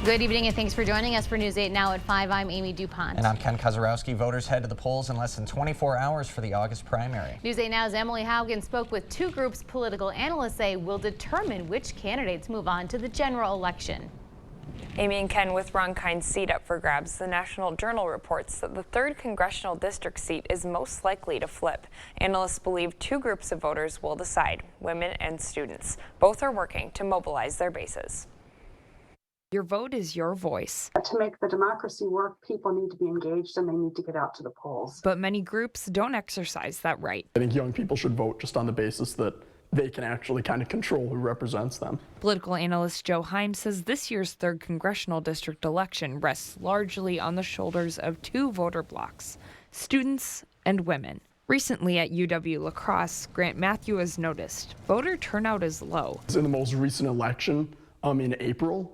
Good evening and thanks for joining us for News 8 Now at 5. I'm Amy DuPont. And I'm Ken Kozarowski. Voters head to the polls in less than 24 hours for the August primary. News 8 Now's Emily Haugen spoke with two groups political analysts say will determine which candidates move on to the general election. Amy and Ken, with Ronkine's seat up for grabs, the National Journal reports that the 3rd congressional district seat is most likely to flip. Analysts believe two groups of voters will decide, women and students. Both are working to mobilize their bases. Your vote is your voice. To make the democracy work, people need to be engaged and they need to get out to the polls. But many groups don't exercise that right. I think young people should vote just on the basis that they can actually kind of control who represents them. Political analyst Joe Heim says this year's 3rd congressional district election rests largely on the shoulders of two voter blocs, students and women. Recently at UW-La Crosse, Grant Matthew has noticed voter turnout is low. In the most recent election in April,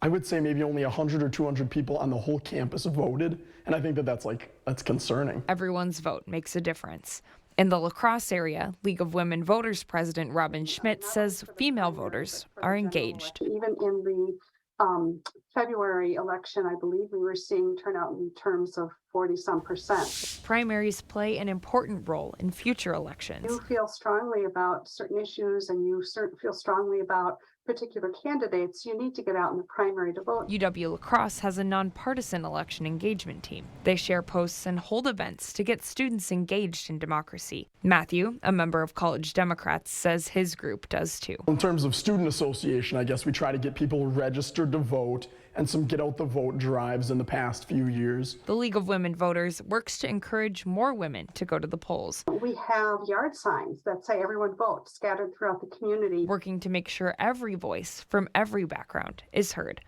I would say maybe only 100 or 200 people on the whole campus voted, and I think that's concerning. Everyone's vote makes a difference. In the La Crosse area, League of Women Voters President Robin Schmidt says female voters are engaged. Even in the February election, I believe we were seeing turnout in terms of 40-some%. Primaries play an important role in future elections. You feel strongly about certain issues and you feel strongly about particular candidates, you need to get out in the primary to vote. UW-La Crosse has a nonpartisan election engagement team. They share posts and hold events to get students engaged in democracy. Matthew, a member of College Democrats, says his group does too. In terms of student association, I guess we try to get people registered to vote and some get out the vote drives in the past few years. The League of Women Voters works to encourage more women to go to the polls. We have yard signs that say everyone vote scattered throughout the community. Working to make sure every voice from every background is heard.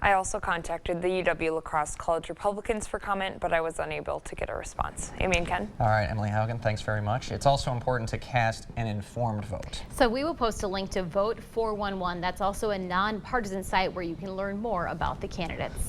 I also contacted the UW-La Crosse College Republicans for comment, but I was unable to get a response. Amy and Ken. All right, Emily Haugen, thanks very much. It's also important to cast an informed vote. So we will post a link to Vote 411. That's also a nonpartisan site where you can learn more about the candidates.